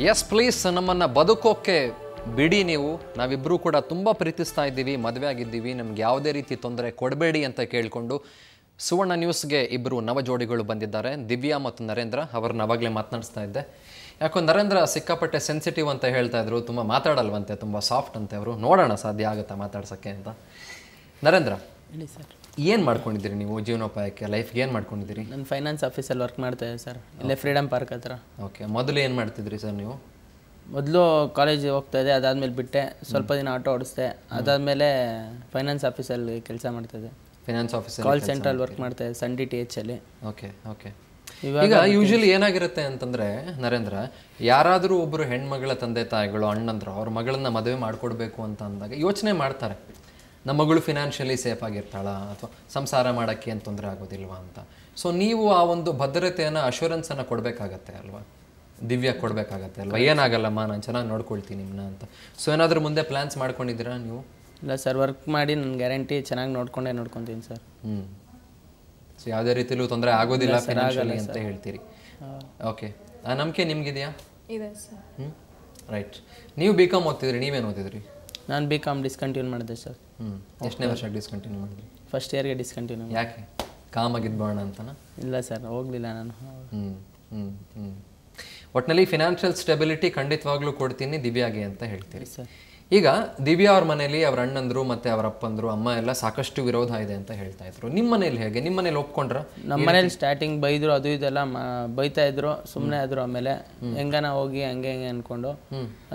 Yes please ನಮ್ಮನ್ನು ಬದುಕೋಕ್ಕೆ ಬಿಡಿ ನೀವು, ನಾವಿಬ್ಬರೂ ಕೂಡ ತುಂಬ ಪ್ರೀತಿಸ್ತಾ ಇದ್ದೀವಿ, ಮದುವೆ ಆಗಿದ್ದೀವಿ, ನಮ್ಗೆ ಯಾವುದೇ ರೀತಿ ತೊಂದರೆ ಕೊಡಬೇಡಿ ಅಂತ ಕೇಳಿಕೊಂಡು ಸುವರ್ಣ ನ್ಯೂಸ್ಗೆ ಇಬ್ಬರು ನವಜೋಡಿಗಳು ಬಂದಿದ್ದಾರೆ, ದಿವ್ಯಾ ಮತ್ತು ನರೇಂದ್ರ. ಅವ್ರನ್ನ ಅವಾಗಲೇ ಮಾತನಾಡಿಸ್ತಾ ಇದ್ದೆ. ಯಾಕೋ ನರೇಂದ್ರ ಸಿಕ್ಕಾಪಟ್ಟೆ ಸೆನ್ಸಿಟಿವ್ ಅಂತ ಹೇಳ್ತಾ ಇದ್ರು, ತುಂಬ ಮಾತಾಡಲ್ವಂತೆ, ತುಂಬ ಸಾಫ್ಟ್ ಅಂತೆ ಅವರು. ನೋಡೋಣ ಸಾಧ್ಯ ಆಗುತ್ತಾ ಮಾತಾಡ್ಸೋಕ್ಕೆ ಅಂತ. ನರೇಂದ್ರ, ಹೇಳಿ ಸರ್. ಏನು ಮಾಡ್ಕೊಂಡಿದ್ದೀರಿ ನೀವು ಜೀವನೋಪಾಯಕ್ಕೆ, ಲೈಫ್ಗೆ ಏನು ಮಾಡ್ಕೊಂಡಿದ್ದೀರಿ? ನಾನು ಫೈನಾನ್ಸ್ ಆಫೀಸಲ್ಲಿ ವರ್ಕ್ ಮಾಡ್ತಾಯಿದ್ದೆ ಸರ್, ಇಲ್ಲೇ ಫ್ರೀಡಮ್ ಪಾರ್ಕ್ ಹತ್ರ. ಓಕೆ, ಮೊದಲು ಏನು ಮಾಡ್ತಿದ್ರಿ ಸರ್ ನೀವು? ಮೊದಲು ಕಾಲೇಜಿಗೆ ಹೋಗ್ತಾಯಿದ್ದೆ, ಅದಾದಮೇಲೆ ಬಿಟ್ಟೆ, ಸ್ವಲ್ಪ ದಿನ ಆಟೋ ಓಡಿಸ್ದೆ, ಅದಾದಮೇಲೆ ಫೈನಾನ್ಸ್ ಆಫೀಸಲ್ಲಿ ಕೆಲಸ ಮಾಡ್ತಾಯಿದ್ದೆ. ಫೈನಾನ್ಸ್ ಆಫೀಸಲ್ಲಿ ಕಾಲ್ ಸೆಂಟ್ರಲ್ಲಿ ವರ್ಕ್ ಮಾಡ್ತಾಯಿದ್ದೆ, ಸನ್ DTH ಅಲ್ಲಿ. Okay okay. ಈಗ ಯೂಶಲಿ ಏನಾಗಿರುತ್ತೆ ಅಂತಂದರೆ ನರೇಂದ್ರ, ಯಾರಾದರೂ ಒಬ್ಬರು ಹೆಣ್ಮಗಳ ತಂದೆ ತಾಯಿಗಳು, ಅಣ್ಣಂದ್ರು ಅವ್ರ ಮಗಳನ್ನ ಮದುವೆ ಮಾಡಿಕೊಡ್ಬೇಕು ಅಂತ ಅಂದಾಗ ಯೋಚನೆ ಮಾಡ್ತಾರೆ, ನಮ್ಮ ಮಗಳು ಫಿನಾನ್ಷಿಯಲಿ ಸೇಫ್ ಆಗಿರ್ತಾಳ ಅಥವಾ ಸಂಸಾರ ಮಾಡೋಕ್ಕೆ ಏನು ತೊಂದರೆ ಆಗೋದಿಲ್ವಾ ಅಂತ. ಸೊ ನೀವು ಆ ಒಂದು ಭದ್ರತೆಯನ್ನು, ಅಶ್ಯೂರೆನ್ಸನ್ನು ಕೊಡಬೇಕಾಗತ್ತೆ ಅಲ್ವಾ, ದಿವ್ಯಾ ಕೊಡಬೇಕಾಗತ್ತೆ ಅಲ್ವಾ, ಏನಾಗಲ್ಲಮ್ಮ ನಾನು ಚೆನ್ನಾಗಿ ನೋಡ್ಕೊಳ್ತೀನಿ ನಿಮ್ಮನ್ನ ಅಂತ. ಸೊ ಏನಾದರೂ ಮುಂದೆ ಪ್ಲ್ಯಾನ್ಸ್ ಮಾಡ್ಕೊಂಡಿದ್ದೀರಾ ನೀವು? ಇಲ್ಲ ಸರ್, ವರ್ಕ್ ಮಾಡಿ ನಾನು ಗ್ಯಾರಂಟಿ ಚೆನ್ನಾಗಿ ನೋಡ್ಕೊತೀನಿ ಸರ್. ಸೊ ಯಾವುದೇ ರೀತಿಯಲ್ಲೂ ತೊಂದರೆ ಆಗೋದಿಲ್ಲ ಫಿನಾನ್ಷಿಯಲಿ ಅಂತ ಹೇಳ್ತೀರಿ. ಓಕೆ, ಆ ನಂಬಿಕೆ ನಿಮಗಿದೆಯಾ? ಇದೆ ಸರ್. ರೈಟ್. ನೀವು BCom ಓದ್ತಿದ್ರಿ, ನೀವೇನು ಓದಿದ್ರಿ? ನಾನು BCom ಡಿಸ್ಕಂಟಿನ್ಯೂ ಮಾಡಿದೆ ಸರ್. ಎಷ್ಟನೇ ವರ್ಷಕ್ಕೆ ಡಿಸ್ಕಂಟಿನ್ಯೂ ಮಾಡಿದ್ರಿ? ಫಸ್ಟ್ ಇಯರ್ಗೆ ಡಿಸ್ಕಂಟಿನ್ಯೂ. ಯಾಕೆ, ಕಾಮಾಗಿದ್ಬೋಣ ಅಂತನಾ? ಇಲ್ಲ ಸರ್, ಹೋಗಲಿಲ್ಲ ನಾನು. ಒಟ್ಟಿನಲ್ಲಿ ಫಿನಾನ್ಷಿಯಲ್ ಸ್ಟೆಬಿಲಿಟಿ ಖಂಡಿತವಾಗ್ಲೂ ಕೊಡ್ತೀನಿ ದಿವ್ಯಾಗೆ ಅಂತ ಹೇಳ್ತೀರಿ ಸರ್. ಈಗ ದಿವ್ಯಾ ಅವ್ರ ಮನೇಲಿ ಅವ್ರ ಅಣ್ಣಂದ್ರು ಮತ್ತು ಅವ್ರ ಅಪ್ಪಂದ್ರು ಅಮ್ಮ ಎಲ್ಲ ಸಾಕಷ್ಟು ವಿರೋಧ ಇದೆ ಅಂತ ಹೇಳ್ತಾ ಇದ್ರು. ನಿಮ್ಮ ಮನೇಲಿ ಹೇಗೆ? ನಿಮ್ಮ ಮನೇಲಿ ಒಪ್ಕೊಂಡ್ರ? ನಮ್ಮ ಮನೇಲಿ ಸ್ಟಾರ್ಟಿಂಗ್ ಬೈದ್ರು, ಅದು ಇದೆಲ್ಲ ಬೈತಾ ಇದ್ರು, ಸುಮ್ಮನೆ ಆದ್ರು. ಆಮೇಲೆ ಹೆಂಗನ ಹೋಗಿ ಹಂಗೆ ಅನ್ಕೊಂಡು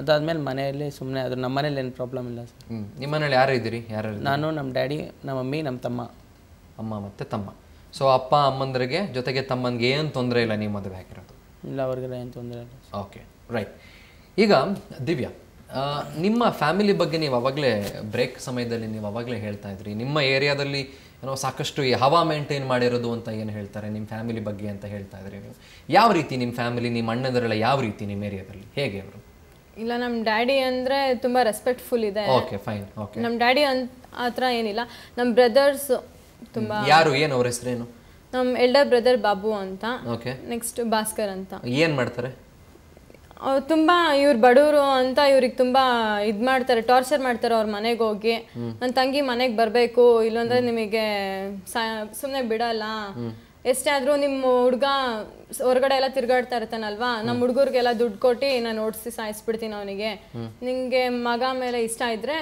ಅದಾದ್ಮೇಲೆ ಮನೆಯಲ್ಲಿ ಸುಮ್ಮನೆ ಆದ್ರು. ನಮ್ಮ ಮನೇಲಿ ಏನು ಪ್ರಾಬ್ಲಮ್ ಇಲ್ಲ ಸರ್. ನಿಮ್ಮ ಮನೇಲಿ ಯಾರು ಇದ್ದೀರಿ? ಯಾರು? ನಾನು, ನಮ್ಮ ಡ್ಯಾಡಿ, ನಮ್ಮ ಮಮ್ಮಿ, ನಮ್ಮ ತಮ್ಮ. ಅಮ್ಮ ಮತ್ತು ತಮ್ಮ. ಸೊ ಅಪ್ಪ ಅಮ್ಮಂದ್ರಿಗೆ ಜೊತೆಗೆ ತಮ್ಮನಿಗೆ ಏನು ತೊಂದರೆ ಇಲ್ಲ ನೀವು ಮದುವೆ ಆಗಿರೋದು? ಇಲ್ಲ, ಅವ್ರಿಗೆಲ್ಲ ಏನು ತೊಂದರೆ ಇಲ್ಲ. Okay, right. ಈಗ ದಿವ್ಯಾ, ನಿಮ್ಮ ಫ್ಯಾಮಿಲಿ ಬಗ್ಗೆ ನೀವು ಅವಾಗಲೇ ಬ್ರೇಕ್ ಸಮಯದಲ್ಲಿ ನೀವು ಅವಾಗಲೇ ಹೇಳ್ತಾ ಇದ್ರಿ, ನಿಮ್ಮ ಏರಿಯಾದಲ್ಲಿ ಏನೋ ಸಾಕಷ್ಟು ಹವಾ ಮೇಂಟೈನ್ ಮಾಡಿರೋದು ಅಂತ ಏನು ಹೇಳ್ತಾರೆ ನಿಮ್ಮ ಫ್ಯಾಮಿಲಿ ಬಗ್ಗೆ ಅಂತ ಹೇಳ್ತಾ ಇದ್ರಿ ನೀವು. ಯಾವ ರೀತಿ ನಿಮ್ಮ ಫ್ಯಾಮಿಲಿ, ನಿಮ್ಮ ಅಣ್ಣಂದರೆಲ್ಲ ಯಾವ ರೀತಿ ನಿಮ್ಮ ಏರಿಯಾದಲ್ಲಿ, ಹೇಗೆ ಅವರು? ಇಲ್ಲ, ನಮ್ಮ ಡ್ಯಾಡಿ ಅಂದರೆ ತುಂಬ ರೆಸ್ಪೆಕ್ಟ್ಫುಲ್ ಇದೆ. Okay, fine. ಓಕೆ, ನಮ್ಮ ಡ್ಯಾಡಿ ಆ ಥರ ಏನಿಲ್ಲ. ನಮ್ಮ ಬ್ರದರ್ಸ್ ತುಂಬ. ಯಾರು, ಏನು ಅವ್ರ ಹೆಸರೇನು? ನಮ್ಮ ಎಲ್ಡರ್ ಬ್ರದರ್ ಬಾಬು ಅಂತ. ಓಕೆ. ನೆಕ್ಸ್ಟ್ ಭಾಸ್ಕರ್ ಅಂತ. ಏನು ಮಾಡ್ತಾರೆ? ಅವ್ರು ತುಂಬ, ಇವ್ರು ಬಡವರು ಅಂತ ಇವ್ರಿಗೆ ತುಂಬ ಇದು ಮಾಡ್ತಾರೆ, ಟಾರ್ಚರ್ ಮಾಡ್ತಾರೆ. ಅವ್ರ ಮನೆಗೆ ಹೋಗಿ ನನ್ನ ತಂಗಿ ಮನೆಗೆ ಬರಬೇಕು, ಇಲ್ಲಾಂದ್ರೆ ನಿಮಗೆ ಸುಮ್ಮನೆ ಬಿಡಲ್ಲ, ಎಷ್ಟೇ ಆದರೂ ನಿಮ್ಮ ಹುಡುಗ ಹೊರಗಡೆ ಎಲ್ಲ ತಿರ್ಗಾಡ್ತಾ ಇರ್ತಾನಲ್ವಾ, ನಮ್ಮ ಹುಡುಗರಿಗೆಲ್ಲ ದುಡ್ಡು ಕೊಟ್ಟು ನಾನು ಓಡಿಸಿ ಸಾಯಿಸ್ಬಿಡ್ತೀನಿ ಅವನಿಗೆ, ನಿಂಗೆ ಮಗ ಮೇಲೆ ಇಷ್ಟ ಇದ್ರೆ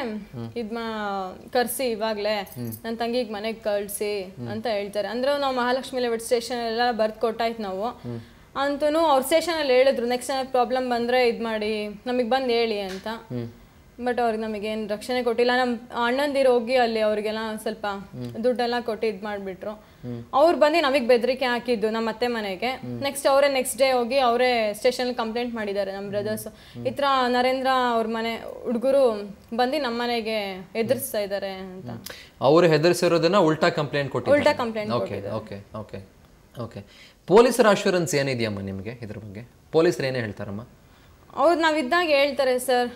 ಕರ್ಸಿ ಇವಾಗಲೇ ನನ್ನ ತಂಗಿಗೆ ಮನೆಗೆ ಕಳಿಸಿ ಅಂತ ಹೇಳ್ತಾರೆ. ಅಂದ್ರೆ ನಾವು ಮಹಾಲಕ್ಷ್ಮಿ ಲೇಔಟ್ ಸ್ಟೇಷನ್ ಎಲ್ಲ ಬರ್ದು ಕೊಟ್ಟಾಯ್ತು ನಾವು. ಅಂತೂ ಅವ್ರ ಸ್ಟೇಷನಲ್ಲಿ ಹೇಳಿದ್ರು, ನೆಕ್ಸ್ಟ್ ಟೈಮ್ ಪ್ರಾಬ್ಲಮ್ ಬಂದರೆ ಇದು ಮಾಡಿ ನಮಗೆ ಬಂದು ಹೇಳಿ ಅಂತ. ಬಟ್ ಅವ್ರಿಗೆ ನಮಗೇನು ರಕ್ಷಣೆ ಕೊಟ್ಟಿಲ್ಲ. ನಮ್ಮ ಅಣ್ಣಂದಿರು ಹೋಗಿ ಅಲ್ಲಿ ಅವ್ರಿಗೆಲ್ಲ ಸ್ವಲ್ಪ ದುಡ್ಡೆಲ್ಲ ಕೊಟ್ಟು ಇದು ಮಾಡಿಬಿಟ್ರು. ಅವ್ರು ಬಂದು ನಮಗೆ ಬೆದರಿಕೆ ಹಾಕಿದ್ದು ನಮ್ಮ ಅತ್ತೆ ಮನೆಗೆ. ನೆಕ್ಸ್ಟ್ ಡೇ ಹೋಗಿ ಅವರೇ ಸ್ಟೇಷನಲ್ಲಿ ಕಂಪ್ಲೇಂಟ್ ಮಾಡಿದ್ದಾರೆ ನಮ್ಮ ಬ್ರದರ್ಸ್. ಈ ಥರ ನರೇಂದ್ರ ಅವ್ರ ಮನೆ ಹುಡುಗರು ಬಂದು ನಮ್ಮ ಮನೆಗೆ ಎದುರಿಸ್ತಾ ಇದ್ದಾರೆ ಅಂತ. ಅವರು ಹೆದರಿಸಿರೋದನ್ನ ಉಲ್ಟಾ ಕಂಪ್ಲೇಂಟ್ ಕೊಟ್ಟಿದ್ದಾರೆ. ಉಲ್ಟಾ complaint. Okay okay okay okay. ಪೊಲೀಸರ ಅಶ್ಯೂರೆನ್ಸ್ ಏನಿದೆಯಮ್ಮ ನಿಮಗೆ ಇದ್ರ ಬಗ್ಗೆ? ಪೊಲೀಸರು ಏನೇ ಹೇಳ್ತಾರಮ್ಮ? ಅವ್ರು ನಾವಿದ್ದಾಗ ಹೇಳ್ತಾರೆ, ಸರ್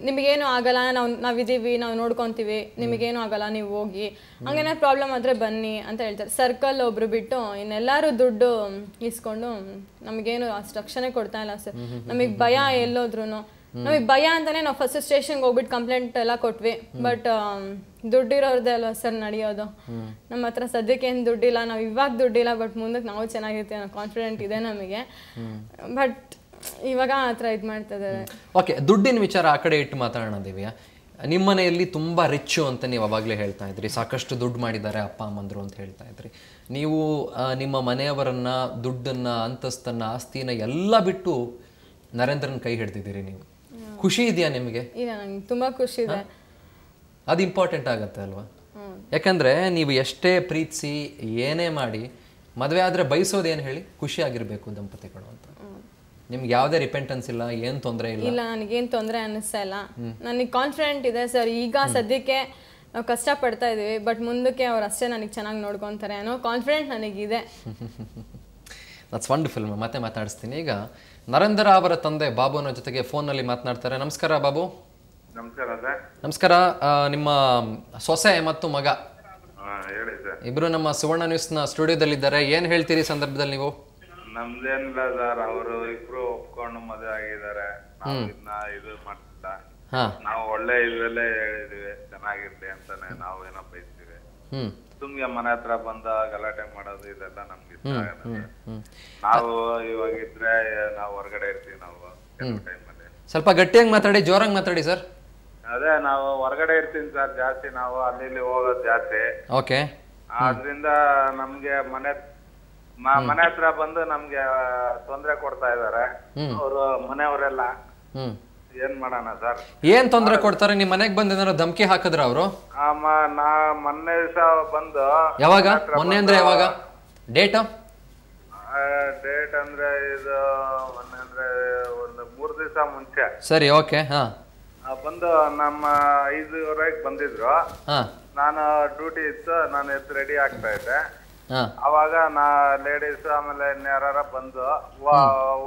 ನಿಮಗೇನು ಆಗಲ್ಲ, ನಾವಿದ್ದೀವಿ, ನಾವು ನೋಡ್ಕೊತೀವಿ, ನಿಮಗೇನು ಆಗಲ್ಲ, ನೀವು ಹೋಗಿ, ಹಂಗೇನೇ ಪ್ರಾಬ್ಲಮ್ ಆದರೆ ಬನ್ನಿ ಅಂತ ಹೇಳ್ತಾರೆ. ಸರ್ಕಲ್ ಒಬ್ರು ಬಿಟ್ಟು ಇನ್ನೆಲ್ಲರೂ ದುಡ್ಡು ಇಸ್ಕೊಂಡು ನಮಗೇನು ಅಷ್ಟು ರಕ್ಷಣೆ ಕೊಡ್ತಾ ಇಲ್ಲ ಸರ್. ನಮಗೆ ಭಯ, ಎಲ್ಲೋದ್ರೂ ನಮಗೆ ಭಯ ಅಂತಾನೆ ನಾವು ಫಸ್ಟ್ ಸ್ಟೇಷನ್ಗೆ ಹೋಗ್ಬಿಟ್ಟು ಕಂಪ್ಲೇಂಟ್ ಎಲ್ಲ ಕೊಟ್ವಿ. ಬಟ್ ದುಡ್ಡಿರೋದೇ ಅಲ್ವಾ ಸರ್ ನಡೆಯೋದು. ನಮ್ಮ ಹತ್ರ ಸದ್ಯಕ್ಕೆ ಏನು ದುಡ್ಡಿಲ್ಲ, ನಾವು ಇವಾಗ ದುಡ್ಡಿಲ್ಲ, ಬಟ್ ಮುಂದಕ್ಕೆ ನಾವು ಚೆನ್ನಾಗಿರ್ತೀವಿ ಅನ್ನೋ ಕಾನ್ಫಿಡೆಂಟ್ ಇದೆ ನಮಗೆ. ಬಟ್ ಇವಾಗ ಆ ಥರ ಇದು ಮಾಡ್ತಿದ್ದಾರೆ. ಓಕೆ, ದುಡ್ಡಿನ ವಿಚಾರ ಆ ಕಡೆ ಇಟ್ಟು ಮಾತಾಡೋಣ ದಿವ್ಯಾ. ನಿಮ್ಮ ಮನೆಯಲ್ಲಿ ತುಂಬ ರಿಚ್ಚು ಅಂತ ನೀವು ಅವಾಗಲೇ ಹೇಳ್ತಾ ಇದ್ರಿ, ಸಾಕಷ್ಟು ದುಡ್ಡು ಮಾಡಿದ್ದಾರೆ ಅಪ್ಪ ಅಮ್ಮಂದರು ಅಂತ ಹೇಳ್ತಾ ಇದ್ರಿ. ನೀವು ನಿಮ್ಮ ಮನೆಯವರನ್ನ, ದುಡ್ಡನ್ನ, ಅಂತಸ್ತನ್ನ, ಆಸ್ತಿನ ಎಲ್ಲ ಬಿಟ್ಟು ನರೇಂದ್ರನ ಕೈ ಹಿಡ್ದಿದ್ದೀರಿ ನೀವು. ಖುಷಿ ಇದೆಯಾ ನಿಮಗೆ? ಇಲ್ಲ, ನಂಗೆ ತುಂಬ ಖುಷಿ ಇದೆ. ಅದು ಇಂಪಾರ್ಟೆಂಟ್ ಆಗುತ್ತೆ ಅಲ್ವಾ? ಯಾಕಂದರೆ ನೀವು ಎಷ್ಟೇ ಪ್ರೀತಿಸಿ ಏನೇ ಮಾಡಿ ಮದುವೆ ಆದರೆ ಬಯಸೋದೇನು ಹೇಳಿ, ಖುಷಿಯಾಗಿರಬೇಕು ದಂಪತಿಗಳು ಅಂತ. ನಿಮ್ಗೆ ಯಾವುದೇ ರಿಪೆಂಟೆನ್ಸ್ ಇಲ್ಲ, ಏನು ತೊಂದರೆ ಇಲ್ಲ? ಇಲ್ಲ, ನನಗೇನು ತೊಂದರೆ ಅನ್ನಿಸ್ತಾ ಇಲ್ಲ. ನನಗೆ ಕಾನ್ಫಿಡೆಂಟ್ ಇದೆ ಸರ್. ಈಗ ಸದ್ಯಕ್ಕೆ ನಾವು ಕಷ್ಟಪಡ್ತಾ ಇದ್ದೀವಿ, ಬಟ್ ಮುಂದಕ್ಕೆ ಅವ್ರು ಅಷ್ಟೇ ನನಗೆ ಚೆನ್ನಾಗಿ ನೋಡ್ಕೊತಾರೆ ಅನ್ನೋ ಕಾನ್ಫಿಡೆಂಟ್ ನನಗಿದೆ. That's wonderful. ಮತ್ತೆ ಮಾತಾಡಿಸ್ತೀನಿ. ಈಗ ನರೇಂದ್ರ ಅವರ ತಂದೆ ಬಾಬುನ ಜೊತೆಗೆ ಫೋನ್ನಲ್ಲಿ ಮಾತನಾಡ್ತಾರೆ. ನಮಸ್ಕಾರ ಬಾಬು. ನಮಸ್ಕಾರ. ನಿಮ್ಮ ಸೊಸೆ ಮತ್ತು ಮಗ ಇಬ್ರು ನಮ್ಮ ಸುವರ್ಣ ನ್ಯೂಸ್ನ ಸ್ಟುಡಿಯೋದಲ್ಲಿದ್ದಾರೆ. ಏನು ಹೇಳ್ತೀರಿ ಸಂದರ್ಭದಲ್ಲಿ ನೀವು? ನಮ್ದೇನಿಲ್ಲ ಸರ್, ಅವರು ಇಬ್ರು ಒಪ್ಕೊಂಡು ಮದುವೆ ಆಗಿದ್ದಾರೆ. ನಾವು ಇದನ್ನ ಇದು ಮಾಡ್ತಿಲ್ಲ. ನಾವು ಒಳ್ಳೆ ಇದ್ರಲ್ಲೇ ಹೇಳಿದೀವಿ, ಚೆನ್ನಾಗಿರ್ಲಿ ಅಂತಾನೆ ನಾವು ಏನೋ ಬಯಸ್ತೀವಿ. ಸುಮ್ಗೆ ಮನೆ ಹತ್ರ ಬಂದ ಗಲಾಟೆ ಮಾಡೋದು ಇದೆಲ್ಲ ನಮ್ಗೆ ಇಷ್ಟ ಆಗಲ್ಲ. ನಾವು ಇವಾಗ ಇದ್ರೆ ನಾವು ಹೊರಗಡೆ ಇರ್ತೀವಿ. ನಾವು ಟೈಮಲ್ಲಿ ಸ್ವಲ್ಪ ಗಟ್ಟಿಯಾಗಿ ಮಾತಾಡಿ, ಜೋರಾಗಿ ಮಾತಾಡಿ ಸರ್. ಅದೇ ನಾವು ಹೊರಗಡೆ ಇರ್ತೀನಿ ಸರ್ ಜಾಸ್ತಿ, ನಾವು ಅಲ್ಲಿ ಇಲ್ಲಿ ಹೋಗೋದು ಜಾಸ್ತಿ. ಓಕೆ. ಆದ್ರಿಂದ ನಮ್ಗೆ ಮನೆ ಹತ್ರ ಬಂದು ನಮ್ಗೆ ತೊಂದ್ರೆ ಕೊಡ್ತಾ ಇದಾರೆ ಅವರು ಮನೆಯವರೆಲ್ಲ. ಏನ್ ಮಾಡೋಣ ಸರ್? ಏನ್ ತೊಂದ್ರೆ ಕೊಡ್ತಾರೆ? ನಿಮ್ ಮನೆಗ್ ಬಂದು ಏನಾದ್ರು ಧಮಕಿ ಹಾಕಿದ್ರ ಅವರು? ಮೊನ್ನೆ ದಿವಸ ಬಂದು. ಯಾವಾಗ? ಮೊನ್ನೆ ಅಂದ್ರೆ ಯಾವಾಗ? ಡೇಟ್ ಅಂದ್ರೆ ಇದು ಮೊನ್ನೆ ಅಂದ್ರೆ ಒಂದು 3 ದಿವಸ ಮುಂಚೆ. ಸರಿ, ಓಕೆ. ಬಂದು ನಮ್ಮ 5:30 ಬಂದಿದ್ರು. ನಾನು ಡ್ಯೂಟಿ ಇತ್ತು, ನಾನು ಎದ್ದು ರೆಡಿ ಆಗ್ತಾ ಇದ್ದೆ. ಅವಾಗ ಲೇಡೀಸ್ ಆಮೇಲೆ ಇನ್ಯಾರ ಬಂದು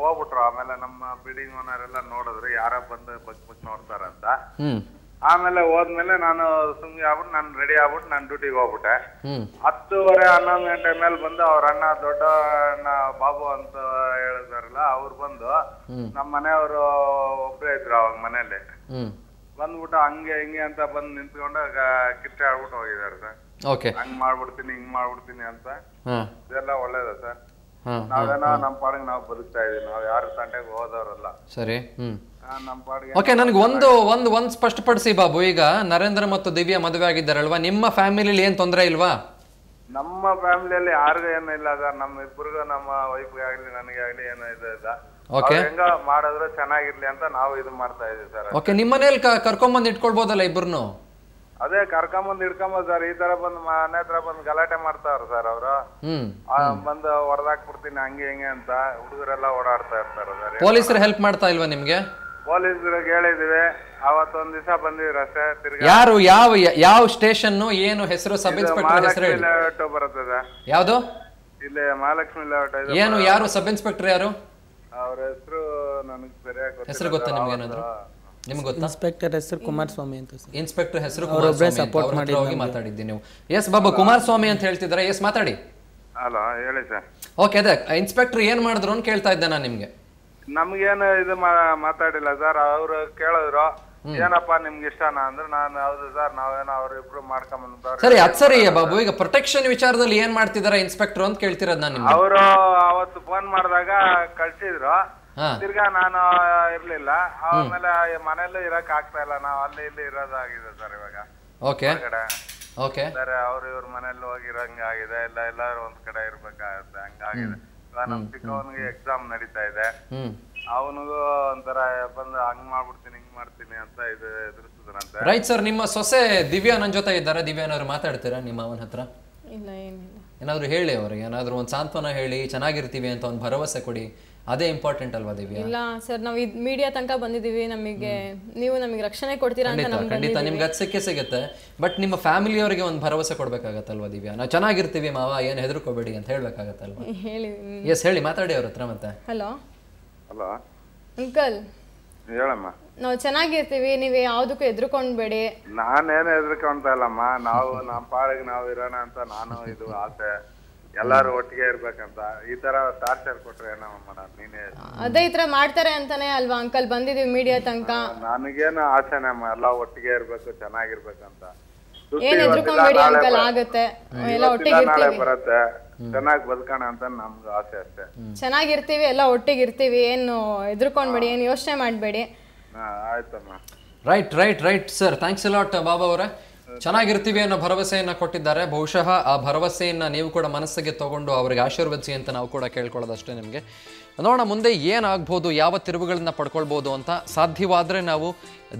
ಹೋಗ್ಬಿಟ್ರು. ಆಮೇಲೆ ನಮ್ಮ ಬಿಲ್ಡಿಂಗ್ ಓನರ್ ನೋಡಿದ್ರು, ಯಾರ ಬಂದು ಬಗ್ ನೋಡ್ತಾರಂತ. ಆಮೇಲೆ ಹೋದ್ಮೇಲೆ ನಾನು ಸುಮ್ನೆ ಆಗ್ಬಿಟ್ಟು ನಾನು ರೆಡಿ ಆಗ್ಬಿಟ್ಟು ನಾನು ಡ್ಯೂಟಿಗೆ ಹೋಗ್ಬಿಟ್ಟೆ. 10:30 11 ಗಂಟೆ ಮೇಲೆ ಬಂದು ಅವ್ರ ಅಣ್ಣ, ದೊಡ್ಡ ಅಣ್ಣ ಬಾಬು ಅಂತ ಹೇಳಿದಾರಲ್ಲ, ಅವ್ರು ಬಂದು ನಮ್ಮ ಮನೆಯವರು ಒಬ್ಬರೇ ಇದ್ರು ಅವಾಗ ಮನೇಲಿ. ಬಂದ್ಬಿಟ್ಟು ಹಂಗೆ ಹಿಂಗೆ ಅಂತ ಬಂದು ನಿಂತ್ಕೊಂಡು ಕಿಚ್ಚ ಆಡ್ಬಿಟ್ಟು ಹೋಗಿದ್ದಾರೆ ಸರ್. ಹಂಗ್ ಮಾಡ್ಬಿಡ್ತೀನಿ ಹಿಂಗ್ ಮಾಡ್ಬಿಡ್ತೀನಿ ಅಂತ. ಇದೆಲ್ಲ ಒಳ್ಳೇದ ಸರ್? ನಾವೇನೋ ನಮ್ ಪಾಡಿಗೆ ನಾವು ಬದುಕ್ತಾ ಇದೀವಿ, ನಾವ್ ಯಾರು ತಂಟೆಗೆ ಹೋದವ್ರಲ್ಲ. ಸರಿ. ನಮ್ ಪಾಡಿಗೆ. ಓಕೆ, ನನ್ಗೆ ಒಂದ್ ಸ್ಪಷ್ಟಪಡಿಸಿ ಬಾಬು. ಈಗ ನರೇಂದ್ರ ಮತ್ತು ದಿವ್ಯಾ ಮದುವೆ ಆಗಿದ್ದಾರಲ್ವಾ, ನಿಮ್ಮ ಫ್ಯಾಮಿಲಿ ಏನ್ ತೊಂದ್ರೆ ಇಲ್ವಾ? ನಮ್ಮ ಫ್ಯಾಮಿಲಿಯಲ್ಲಿ ಯಾರಿಗೂ ಏನೂ ಇಲ್ಲ ಸರ್. ನಮ್ಮ ಇಬ್ಬರಿಗೂ, ನಮ್ಮ ವೈಫ್ಗೆ ಆಗ್ಲಿ ನನಗೆ ಆಗ್ಲಿ ಏನೋ ಇದೆ. ಹೆಂಗ ಮಾಡಿದ್ರು ಚೆನ್ನಾಗಿರ್ಲಿ ಅಂತ ನಾವು ಇದು ಮಾಡ್ತಾ ಇದೀವಿ ಸರ್. ಓಕೆ, ನಿಮ್ ಮನೇಲಿ ಕರ್ಕೊಂಬಂದ್ ಇಟ್ಕೊಳ್ಬೋದಲ್ಲ ಇಬ್ಬರನ್ನು? ಅದೇ ಕರ್ಕೊಂಬಂದ್ ಇಟ್ಕೊಂಬಂದ್ ಸರ್. ಈ ತರ ಬಂದ್ ಮನೆ ಹತ್ರ ಬಂದ್ ಗಲಾಟೆ ಮಾಡ್ತಾವ್ರ ಸರ್ ಅವರು. ಬಂದು ಹೊರದಾಕ್ಬಿಡ್ತೀನಿ ಹಂಗೆ ಹಿಂಗೆ ಅಂತ ಹುಡುಗರೆಲ್ಲ ಓಡಾಡ್ತಾ ಇರ್ತಾರ ಸರ್. ಪೊಲೀಸರು ಹೆಲ್ಪ್ ಮಾಡ್ತಾ ಇಲ್ವಾ ನಿಮ್ಗೆ? ಪೊಲೀಸರಿಗೆ ಹೇಳಿದಿವಿ, ಅವತ್ತೊಂದ್ ದಿವಸ ಬಂದಿದ್ರು ಅಷ್ಟೇ. ತಿರ್ಗಿ ಯಾರು? ಯಾವ ಸ್ಟೇಷನ್? ಏನು ಹೆಸರು? ಸಬ್ ಇನ್ಸ್ಪೆಕ್ಟರ್ ಹೆಸರು ಲೇಔಟ್ ಬರ್ತದೆ. ಯಾವ್ದು? ಇಲ್ಲಿ ಮಹಾಲಕ್ಷ್ಮಿ ಲೇಔಟ್. ಏನು? ಯಾರು ಸಬ್ ಇನ್ಸ್ಪೆಕ್ಟರ್? ಯಾರು ಅವ್ರ ಹೆಸರು? ನನಗೆ ಸರಿಯಾಗಿ ಹೆಸರು ಗೊತ್ತಾ ನಿಮ್ಗೆ? ಏನಾದ್ರು ನಿಮ್ಗೆ ಗೊತ್ತಾ? ಇನ್ಸ್ಪೆಕ್ಟರ್ ಹೆಸರು ಕುಮಾರಸ್ವಾಮಿ ಅಂತ ಸರ್. ಇನ್ಸ್ಪೆಕ್ಟರ್ ಹೆಸರು ಕುಮಾರಸ್ವಾಮಿ. ಹೋಗಿ ಮಾತಾಡಿದ್ದೀನಿ ನೀವು. ಎಸ್ ಬಾಬಾ, ಕುಮಾರಸ್ವಾಮಿ ಅಂತ ಹೇಳ್ತಿದ್ದಾರೆ. ಎಸ್, ಮಾತಾಡಿ. ಹಲೋ, ಹೇಳಿ ಸರ್. ಓಕೆ, ಅದೇ ಇನ್ಸ್ಪೆಕ್ಟರ್ ಏನ್ ಮಾಡಿದ್ರು ಅಂತ ಕೇಳ್ತಾ ಇದ್ದೆ ನಾನು ನಿಮ್ಗೆ. ನಮ್ಗೇನು ಇದು ಮಾತಾಡಿಲ್ಲ ಸರ್. ಅವ್ರು ಕೇಳಿದ್ರು, ಏನಪ್ಪಾ ನಿಮ್ಗೆ ಇಷ್ಟನಾ ಅಂದ್ರೆ ನಾನು ಹೌದು ಸರ್, ನಾವೇನೋ ಅವ್ರಿಬ್ರು ಮಾಡ್ಕೊಂಡ್. ಸರಿ, ಅದ್ ಸರಿ ಬಾಬು. ಈಗ ಪ್ರೊಟೆಕ್ಷನ್ ವಿಚಾರದಲ್ಲಿ ಏನ್ ಮಾಡ್ತಿದಾರೆ ಇನ್ಸ್ಪೆಕ್ಟರ್ ಅಂತ ಕೇಳ್ತಿರೋದು ನಾನು ನಿಮ್ಗೆ. ಅವರು ಅವತ್ತು ಫೋನ್ ಮಾಡಿದಾಗ ಕಳ್ಸಿದ್ರು. ತಿರ್ಗಾ ನಾನು ಇರ್ಲಿಲ್ಲ. ಆಮೇಲೆ ಮನೇಲಿ ಇರಕ್ ಆಗ್ತಾ ಇಲ್ಲ, ನಾವ್ ಅಲ್ಲಿ ಇಲ್ಲಿ ಇರೋದಾಗಿದೆ ಸರ್ ಇವಾಗ. ಓಕೆ ಓಕೆ ಸರ್, ಅವ್ರು ಇವ್ರ ಮನೇಲಿ ಹೋಗಿರಂಗ ಆಗಿದೆ. ಎಲ್ಲಾರು ಒಂದ್ ಕಡೆ ಇರ್ಬೇಕಾಗುತ್ತೆ, ಹಂಗಾಗಿದೆ. ಇವಾಗ ನಮ್ ಚಿಕ್ಕವನಿಗೆ ಎಕ್ಸಾಮ್ ನಡೀತಾ ಇದೆ. ಅವನಿಗೂ ಒಂಥರ ಬಂದು ಹಂಗ್ ಮಾಡ್ಬಿಡ್ತೀನಿ ಹಿಂಗ್ ಮಾಡ್ತೀನಿ ಅಂತ ಇದು ಎದುರಿಸಿದ್ರಂತೆ. Right sir. ನಿಮ್ಮ ಸೊಸೆ ದಿವ್ಯಾ ನನ್ನ ಜೊತೆ ಇದ್ದಾರೆ. ದಿವ್ಯಾ ಏನಾದ್ರು ಮಾತಾಡ್ತೀರಾ ನಿಮ್ಮ ಅವನ ಹತ್ರ? ಇಲ್ಲ, ಏನಿಲ್ಲ. ಏನಾದ್ರು ಹೇಳಿ ಅವ್ರಿಗೆ, ಏನಾದ್ರು ಒಂದು ಸಾಂತ್ವನ ಹೇಳಿ, ಚೆನ್ನಾಗಿರ್ತೀವಿ ಅಂತ ಒಂದು ಭರವಸೆ ಕೊಡಿ. ಅದೇ ಇಂಪಾರ್ಟೆಂಟ್ ಅಲ್ವಾ ದಿವ್ಯಾ? ಇಲ್ಲ ಸರ್, ನಾವು ಮೀಡಿಯಾ ತನಕ ಬಂದಿದೀವಿ. ನೀವು ನಮಗೆ ರಕ್ಷಣೆ ಕೊಡ್ತೀರಾ ಅಂತ ಖಂಡಿತ ನಿಮ್ಗೆ ಅದು ಸಿಗುತ್ತೆ. ಬಟ್ ನಿಮ್ಮ ಫ್ಯಾಮಿಲಿಯವರಿಗೆ ಒಂದು ಭರವಸೆ ಕೊಡ್ಬೇಕಾಗತ್ತಲ್ವಾ ದಿವ್ಯಾ? ನಾವು ಚೆನ್ನಾಗಿರ್ತೀವಿ ಮಾವ, ಏನು ಹೆದರ್ಕೋಬೇಡಿ ಅಂತ ಹೇಳ್ಬೇಕಾಗತ್ತಲ್ವಾ? ಹೇಳಿ. ಎಸ್, ಹೇಳಿ, ಮಾತಾಡಿ ಅವ್ರ ಹತ್ರ. ಮತ್ತೆ ಹಲೋ ಹಲೋ ಅಂಕಲ್, ಹೇಳಮ್ಮ. ನಾವು ಚೆನ್ನಾಗಿರ್ತೀವಿ, ನೀವು ಯಾವ್ದಕ್ಕೂ ಹೆದರ್ಕೊಂಡ್ಬೇಡಿ. ನಾನೇನು ಹೆದರ್ಕೊಂತ ಇಲ್ಲಮ್ಮ. ನಾವು ನಮ್ಮ ಪಾಡಿಗೆ ನಾವು ಇರೋಣ ಅಂತ ನಾನು ಇದು ಆಸೆ. ಎಲ್ಲಾರು ಒಟ್ಟಿಗೆ ಇರ್ಬೇಕಂತ. ಈ ತರ ಟಾರ್ಚರ್ ಕೊಟ್ರೆ ಏನಮ್ಮ ಮಾಡೋದು? ನೀನೇ ಅದೇ ಈ ತರ ಮಾಡ್ತಾರೆ ಅಂತಾನೆ ಅಲ್ವಾ ಅಂಕಲ್ ಬಂದಿದೀವಿ ಮೀಡಿಯಾ ತನಕ. ನನಗೇನು ಆಸೆನೇ ಅಮ್ಮ, ಎಲ್ಲ ಒಟ್ಟಿಗೆ ಇರ್ಬೇಕು, ಚೆನ್ನಾಗಿರ್ಬೇಕಂತ. ಏನ್ ಹೆದರ್ಕೊಂಡ್ಬೇಡಿ ಅಂಕಲ್, ಆಗತ್ತೆ. ಎಲ್ಲ ಒಟ್ಟಿಗೆ ಇರ್ತೀವಿ, ಬರತ್ತೆ, ಚೆನ್ನಾಗಿ ಬದುಕೋಣ ಅಂತ ನಮ್ದು ಆಸೆ ಅಷ್ಟೇ. ಚೆನ್ನಾಗಿರ್ತೀವಿ, ಎಲ್ಲ ಒಟ್ಟಿಗೆ ಇರ್ತೀವಿ. ಏನು ಹೆದರ್ಕೊಂಡ್ಬೇಡಿ, ಏನು ಯೋಚನೆ ಮಾಡ್ಬೇಡಿ. ಆಯ್ತಮ್ಮ. Right sir. Thanks a lot Baba ಅವರೇ. ಚೆನ್ನಾಗಿರ್ತೀವಿ ಅನ್ನೋ ಭರವಸೆಯನ್ನ ಕೊಟ್ಟಿದ್ದಾರೆ. ಬಹುಶಃ ಆ ಭರವಸೆಯನ್ನ ನೀವು ಕೂಡ ಮನಸ್ಸಿಗೆ ತಗೊಂಡು ಅವರಿಗೆ ಆಶೀರ್ವದಿಸಿ ಅಂತ ನಾವು ಕೂಡ ಕೇಳ್ಕೊಳ್ಳೋದಷ್ಟೇ ನಿಮಗೆ. ನೋಡೋಣ ಮುಂದೆ ಏನಾಗ್ಬೋದು, ಯಾವ ತಿರುವುಗಳನ್ನ ಪಡ್ಕೊಳ್ಬೋದು ಅಂತ. ಸಾಧ್ಯವಾದರೆ ನಾವು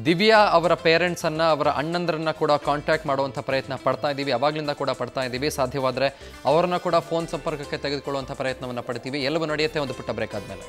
ದಿವ್ಯಾ ಅವರ ಪೇರೆಂಟ್ಸನ್ನು, ಅವರ ಅಣ್ಣಂದ್ರನ್ನ ಕೂಡ ಕಾಂಟ್ಯಾಕ್ಟ್ ಮಾಡುವಂಥ ಪ್ರಯತ್ನ ಪಡ್ತಾ ಇದ್ದೀವಿ. ಅವಾಗಲಿಂದ ಕೂಡ ಪಡ್ತಾ ಇದ್ದೀವಿ. ಸಾಧ್ಯವಾದರೆ ಅವರನ್ನ ಕೂಡ ಫೋನ್ ಸಂಪರ್ಕಕ್ಕೆ ತೆಗೆದುಕೊಳ್ಳುವಂಥ ಪ್ರಯತ್ನವನ್ನು ಪಡ್ತೀವಿ. ಎಲ್ಲವೂ ನಡೆಯುತ್ತೆ ಒಂದು ಪುಟ್ಟ ಬ್ರೇಕ್ ಆದಮೇಲೆ.